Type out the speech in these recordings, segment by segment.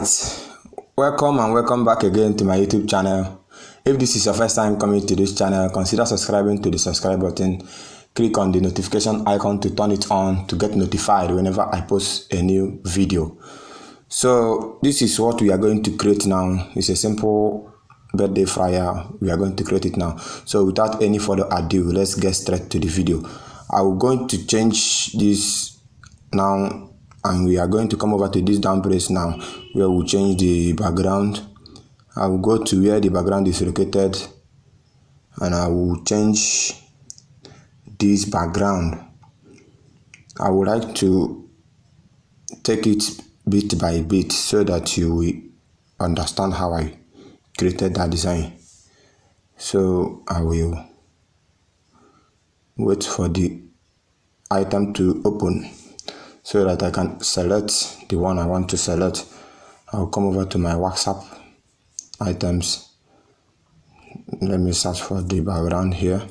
Alright, welcome back again to my YouTube channel. If this is your first time coming to this channel, consider subscribing to the subscribe button. Click on the notification icon to turn it on to get notified whenever I post a new video. So this is what we are going to create now. It's a simple birthday flyer. We are going to create it now. So without any further ado, let's get straight to the video. I'm going to change this now, and we are going to come over to this down place now, where we'll change the background. I will go to where the background is located, and I will change this background. I would like to take it bit by bit so that you will understand how I created that design. So I will wait for the item to open so that I can select the one I want to select. I'll come over to my WhatsApp items. Let me search for the background here.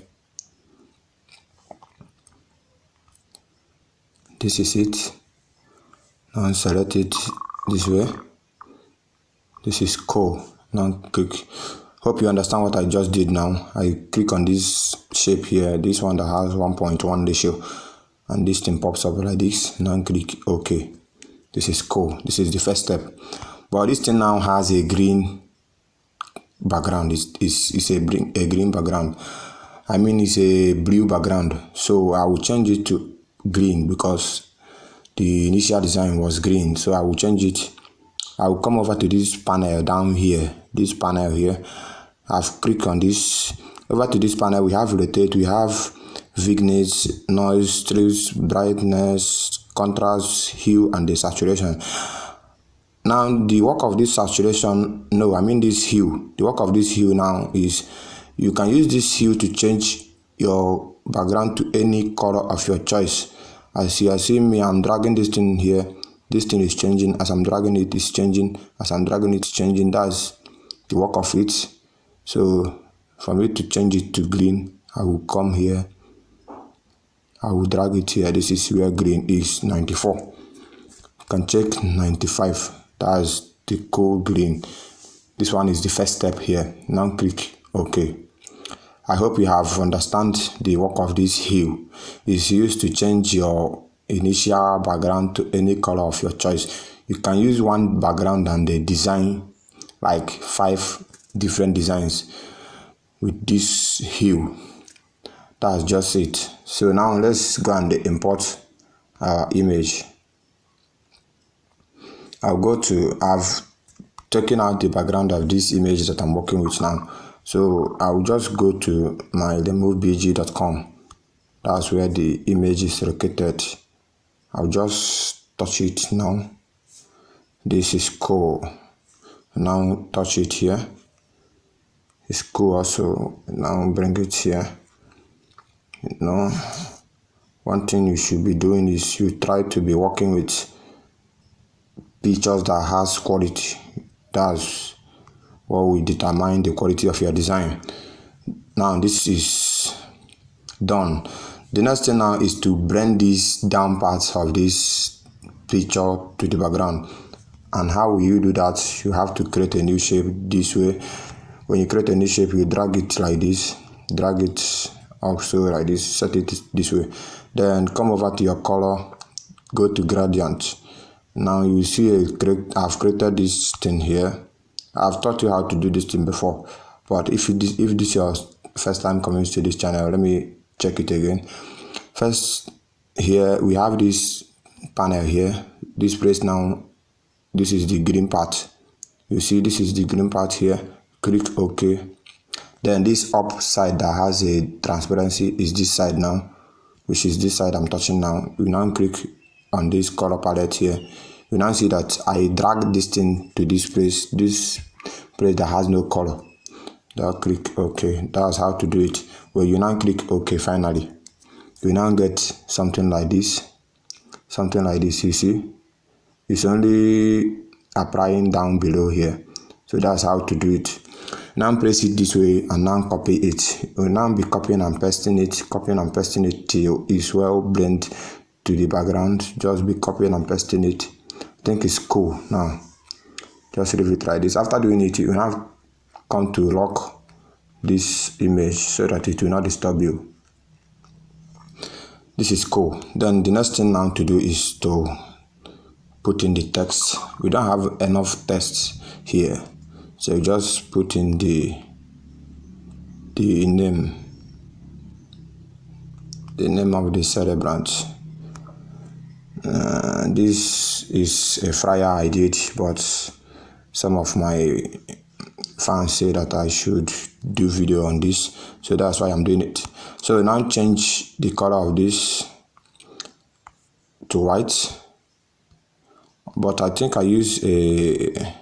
This is it. Now select it this way. This is cool. Now click. Hope you understand what I just did now. I click on this shape here, this one that has 1.1 ratio, and this thing pops up like this. Now click OK. This is cool. This is the first step. But this thing now has a green background. It's a green background. I mean, it's a blue background. So I will change it to green because the initial design was green. So I will change it. I will come over to this panel down here. This panel here. I've clicked on this. Over to this panel, we have rotate, we have vignette, noise, trace, brightness, contrast, hue, and the saturation. Now, the work of this saturation, this hue. The work of this hue now is you can use this hue to change your background to any color of your choice. As you are seeing me, I'm dragging this thing here. This thing is changing. As I'm dragging it, it's changing. As I'm dragging it, it's changing. That's the work of it. So for me to change it to green, I will come here. I will drag it here. This is where green is 94. You can check 95. That's the cool green. This one is the first step here. Now click OK. I hope you have understand the work of this hue. It's used to change your initial background to any color of your choice. You can use one background and they design like 5 different designs with this hue. That's just it. So now let's go and import our image. I've taken out the background of this image that I'm working with now. So I'll just go to my removebg.com. That's where the image is located. I'll just touch it now. This is cool. Now touch it here. It's cool also. Now bring it here. One thing you should be doing is you try to be working with pictures that has quality. That's what will determine the quality of your design. Now this is done. The next thing now is to blend these down parts of this picture to the background. And how will you do that? You have to create a new shape this way. When you create a new shape, you drag it like this, drag it also like this, set it this way. Then come over to your color, go to gradient. Now you see I've created this thing here. I've taught you how to do this thing before, but if this is your first time coming to this channel, let me check it again. First, here we have this panel here. This place now, this is the green part. You see, this is the green part here. Click OK. Then this up side that has a transparency is this side now, which is this side I'm touching now. You now click on this color palette here. You now see that I drag this thing to this place that has no color. Now click OK. That's how to do it. When you now click OK, finally, you now get something like this. Something like this, you see. It's only applying down below here. So that's how to do it. Now place it this way and now copy it. We'll now be copying and pasting it till it's well blend to the background. Just be copying and pasting it. I think it's cool. Now Just leave it like this. After doing it, you now come to lock this image so that it will not disturb you. This is cool. Then the next thing now to do is to put in the text. We don't have enough text here, so you just put in the name of the celebrant. This is a flyer I did, but some of my fans say that I should do video on this, so that's why I'm doing it. So now change the color of this to white, but I think I use a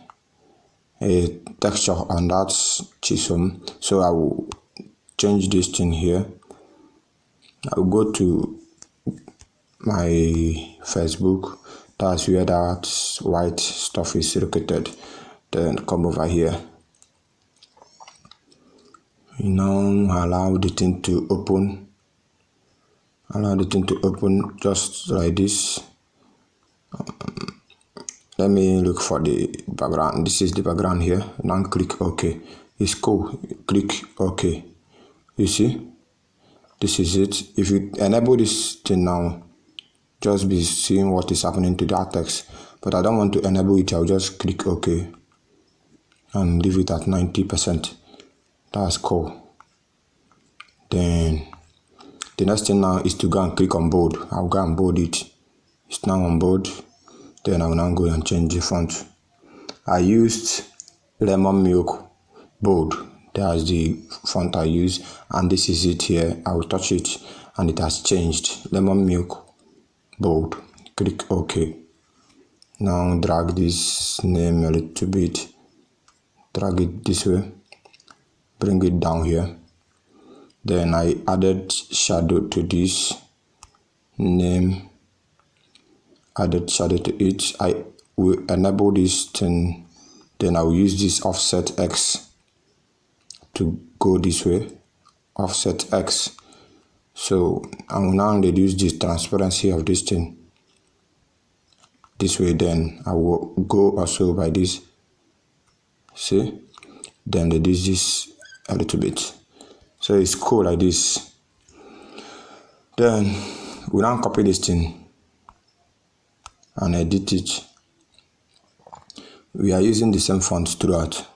texture on that chisel, so I will change this thing here. I will go to my Facebook, that's where that white stuff is located. Then come over here. You now allow the thing to open. Allow the thing to open just like this. Let me look for the background. This is the background here. Now click OK. It's cool. Click OK. You see? This is it. If you enable this thing now, just be seeing what is happening to that text. But I don't want to enable it. I'll just click OK and leave it at 90%. That's cool. Then the next thing now is to go and click on bold. I'll go and bold it. It's now on bold. Then I will now go and change the font. I used lemon milk bold. That's the font I use, and this is it here. I will touch it and it has changed. Lemon milk bold. Click OK. Now drag this name a little bit. Drag it this way. Bring it down here. Then I added shadow to this name. Added shadow to it. I will enable this thing. Then I will use this offset X to go this way. Offset X. So I will now reduce the transparency of this thing this way. Then I will go also by this. See? Then reduce this a little bit. So it's cool like this. Then we now copy this thing and edit it. We are using the same font throughout.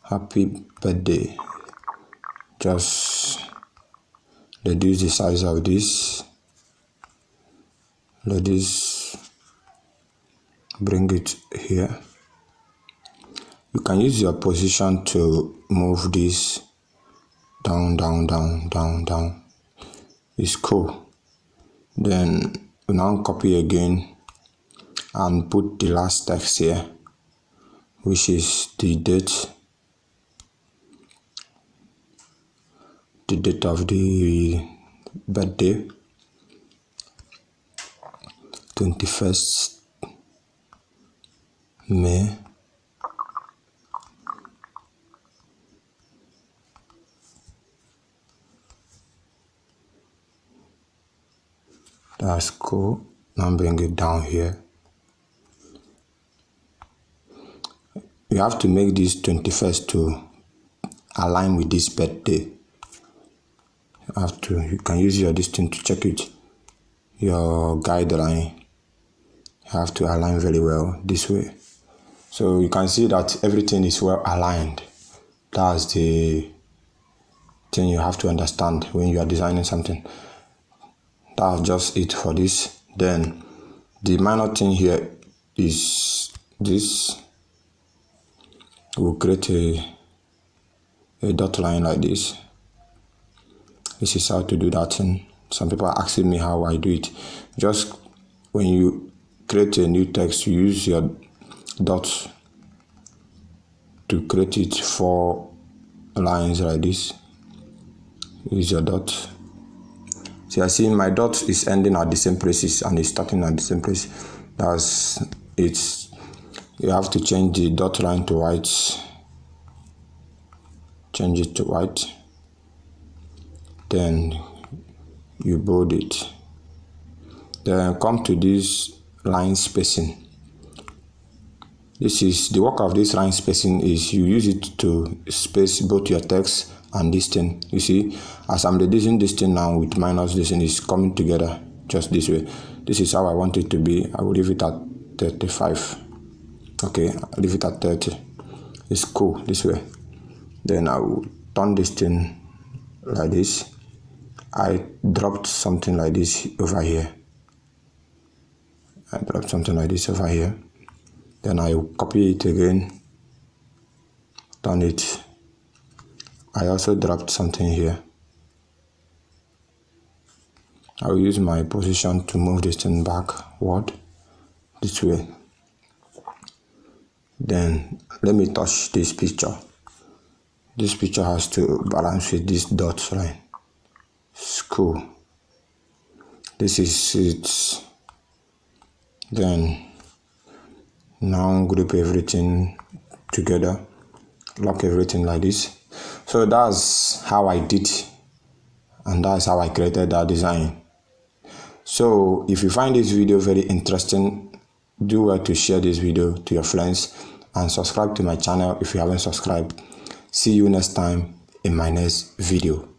Happy birthday. Just reduce the size of this. Let this, bring it here. You can use your position to move this down, down, down, down, down. It's cool. Then we now copy again and put the last text here, which is the date of the birthday, 21st May. That's cool. Now bring it down here. You have to make this 21st to align with this birthday. You can use your distance to check it. Your guideline. You have to align very well this way. So you can see that everything is well aligned. That's the thing you have to understand when you are designing something. That's just it for this. Then the minor thing here is this. We'll create a dot line like this. This is how to do that thing. Some people are asking me how I do it. Just when you create a new text, you use your dot to create it 4 lines like this. Use your dot. So you're seeing my dot is ending at the same places and it's starting at the same place. That's it. You have to change the dot line to white. Change it to white. Then you bold it. Then come to this line spacing. This is the work of this line spacing is you use it to space both your text and this thing. You see, as I'm reducing this thing now with minus, this thing is coming together just this way. This is how I want it to be. I will leave it at 35. Okay, I'll leave it at 30. It's cool this way. Then I will turn this thing like this. I dropped something like this over here. I dropped something like this over here. Then I will copy it again, turn it. I also dropped something here. I will use my position to move this thing backward this way. Then let me touch this picture. This picture has to balance with this dot line. It's cool. This is it. Then now group everything together, lock everything like this. So that's how I did, and that's how I created that design. So if you find this video very interesting, do well to share this video to your friends and subscribe to my channel if you haven't subscribed. See you next time in my next video.